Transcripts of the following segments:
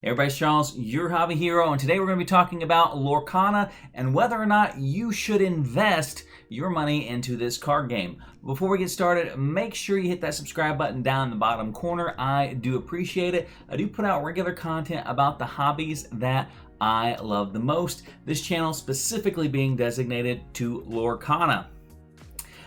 Hey everybody, it's Charles, your hobby hero, and today we're going to be talking about Lorcana and whether or not you should invest your money into this card game. Before we get started, make sure you hit that subscribe button down in the bottom corner. I do appreciate it. I do put out regular content about the hobbies that I love the most. This channel specifically being designated to Lorcana.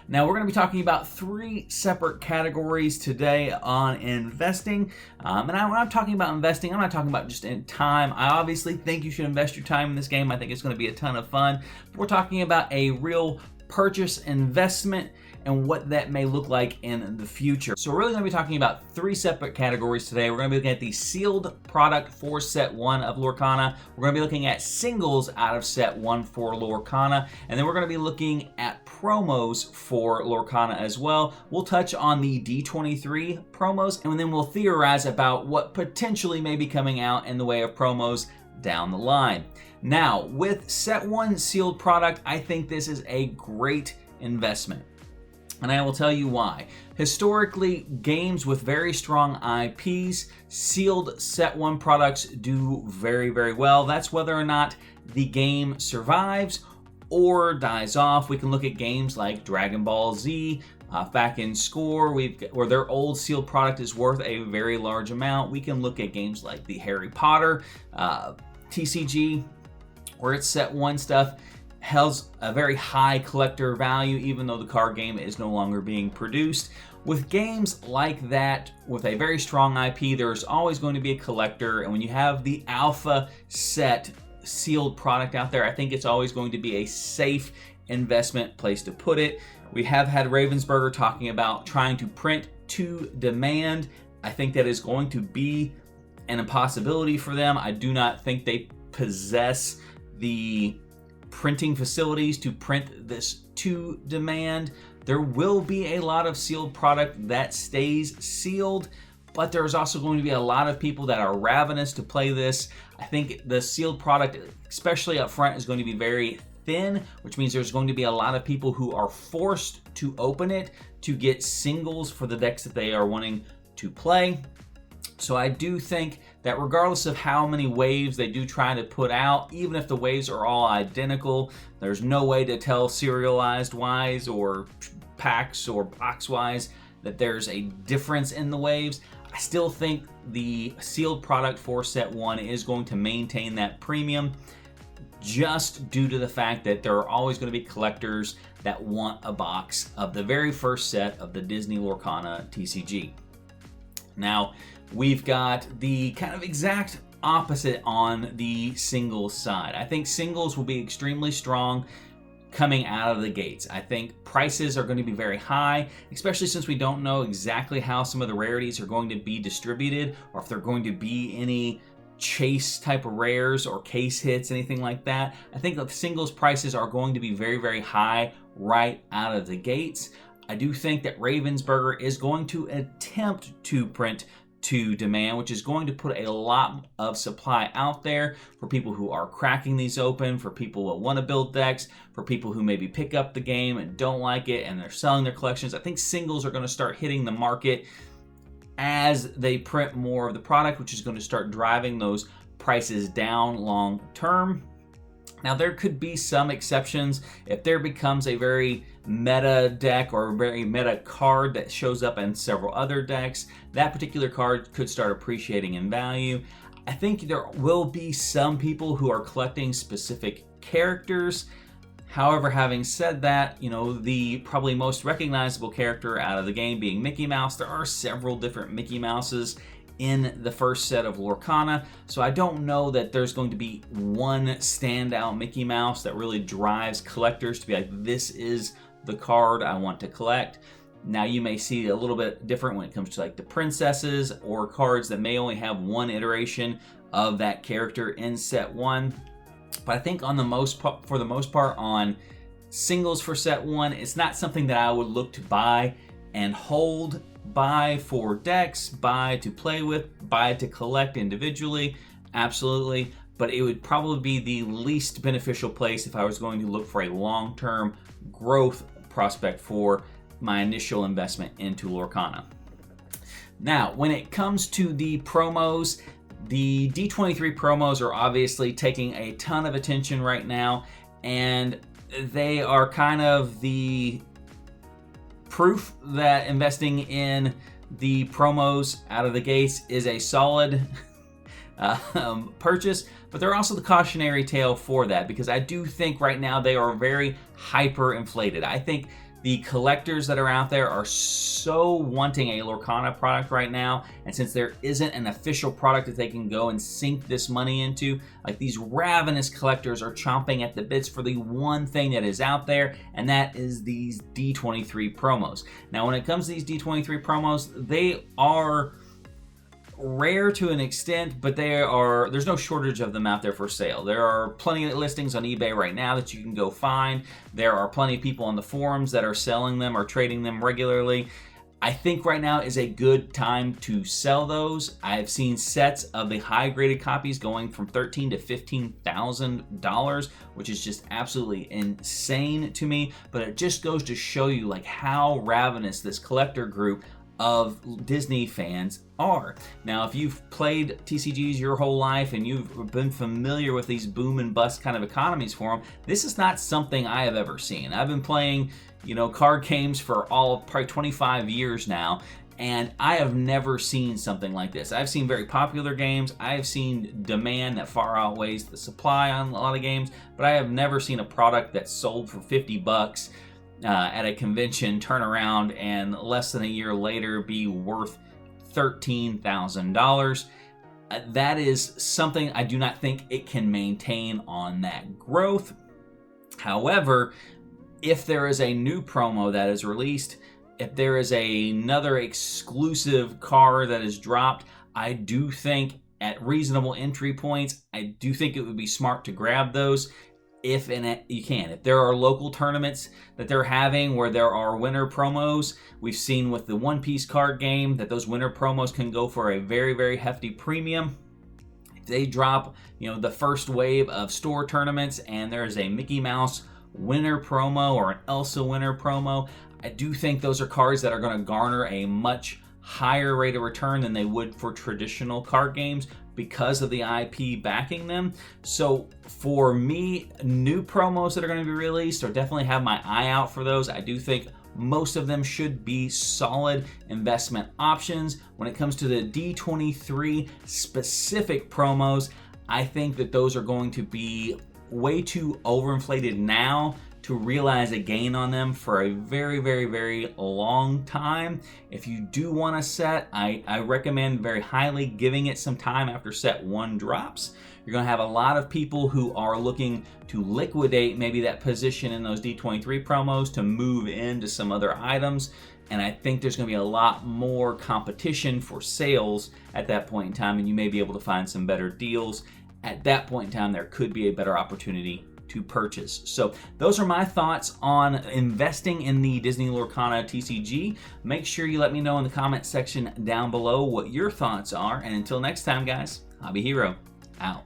Now we're going to be talking about three separate categories today on investing. When I'm talking about investing, I'm not talking about just in time. I obviously think you should invest your time in this game. I think it's going to be a ton of fun. But we're talking about a real purchase investment and what that may look like in the future. So we're really going to be talking about three separate categories today. We're going to be looking at the sealed product for set 1 of Lorcana. We're going to be looking at singles out of set 1 for Lorcana. And then we're going to be looking at promos for Lorcana as well. We'll touch on the D23 promos, and then we'll theorize about what potentially may be coming out in the way of promos down the line. Now, with set 1 sealed product, I think this is a great investment. And I will tell you why. Historically, games with very strong IPs, sealed set 1 products do very, very well. That's whether or not the game survives or dies off. We can look at games like Dragon Ball Z, back in Score, where their old sealed product is worth a very large amount. We can look at games like the Harry Potter, TCG, where it's set 1 stuff has a very high collector value, even though the card game is no longer being produced. With games like that, with a very strong IP, there's always going to be a collector, and when you have the alpha set sealed product out there, I think it's always going to be a safe investment place to put it. We have had Ravensburger talking about trying to print to demand. I think that is going to be an impossibility for them. I do not think they possess the printing facilities to print this to demand. There will be a lot of sealed product that stays sealed, but there's also going to be a lot of people that are ravenous to play this. I think the sealed product, especially up front, is going to be very thin, which means there's going to be a lot of people who are forced to open it to get singles for the decks that they are wanting to play. So I do think that regardless of how many waves they do try to put out, even if the waves are all identical, there's no way to tell serialized wise or packs or box wise that there's a difference in the waves. I still think the sealed product for set 1 is going to maintain that premium, just due to the fact that there are always going to be collectors that want a box of the very first set of the Disney Lorcana TCG. Now, we've got the kind of exact opposite on the singles side. I think singles will be extremely strong coming out of the gates. I think prices are going to be very high, especially since we don't know exactly how some of the rarities are going to be distributed, or if they're going to be any chase type of rares or case hits, anything like that. I think that the singles prices are going to be very, very high right out of the gates. I do think that Ravensburger is going to attempt to print to demand, which is going to put a lot of supply out there for people who are cracking these open, for people who want to build decks, for people who maybe pick up the game and don't like it and they're selling their collections. I think singles are going to start hitting the market as they print more of the product, which is going to start driving those prices down long term. Now, there could be some exceptions if there becomes a very meta deck or a very meta card that shows up in several other decks. That particular card could start appreciating in value. I think there will be some people who are collecting specific characters. However, having said that, the probably most recognizable character out of the game being Mickey Mouse, there are several different Mickey Mouses in the first set of Lorcana, so I don't know that there's going to be one standout Mickey Mouse that really drives collectors to be like, this is the card I want to collect. Now, you may see a little bit different when it comes to like the princesses or cards that may only have one iteration of that character in set 1. But I think for the most part on singles for set 1, it's not something that I would look to buy and hold. Buy for decks, buy to play with, buy to collect individually, absolutely. But it would probably be the least beneficial place if I was going to look for a long-term growth prospect for my initial investment into Lorcana. Now, when it comes to the promos, The D23 promos are obviously taking a ton of attention right now, and they are kind of the proof that investing in the promos out of the gates is a solid purchase, but they're also the cautionary tale for that, because I do think right now they are very hyper inflated. I think the collectors that are out there are so wanting a Lorcana product right now, and since there isn't an official product that they can go and sink this money into, like, these ravenous collectors are chomping at the bits for the one thing that is out there, and that is these D23 promos. Now, when it comes to these D23 promos, they are rare to an extent, but there's no shortage of them out there for sale. There are plenty of listings on eBay right now that you can go find. There are plenty of people on the forums that are selling them or trading them regularly. I think right now is a good time to sell those. I've seen sets of the high graded copies going from $13,000 to $15,000, which is just absolutely insane to me. But it just goes to show you like how ravenous this collector group of Disney fans are. Now, if you've played TCGs your whole life and you've been familiar with these boom and bust kind of economies for them, this is not something I have ever seen. I've been playing, card games for probably 25 years now, and I have never seen something like this. I've seen very popular games. I've seen demand that far outweighs the supply on a lot of games, but I have never seen a product that sold for $50 at a convention turn around and less than a year later be worth $13,000. That is something I do not think it can maintain on that growth. However, if there is a new promo that is released, if there is another exclusive card that is dropped, I do think at reasonable entry points, I do think it would be smart to grab those. If you can. If there are local tournaments that they're having where there are winner promos, we've seen with the One Piece card game that those winner promos can go for a very, very hefty premium. If they drop, the first wave of store tournaments and there's a Mickey Mouse winner promo or an Elsa winner promo, I do think those are cards that are going to garner a much higher rate of return than they would for traditional card games because of the IP backing them. So for me, new promos that are going to be released, or definitely have my eye out for those. I do think most of them should be solid investment options. When it comes to the D23 specific promos, I think that those are going to be way too overinflated now to realize a gain on them for a very, very, very long time. If you do want a set, I recommend very highly giving it some time after set 1 drops. You're going to have a lot of people who are looking to liquidate maybe that position in those D23 promos to move into some other items. And I think there's going to be a lot more competition for sales at that point in time, and you may be able to find some better deals. At that point in time, there could be a better opportunity to purchase. So those are my thoughts on investing in the Disney Lorcana TCG. Make sure you let me know in the comment section down below what your thoughts are. And until next time, guys, Hobby Hero out.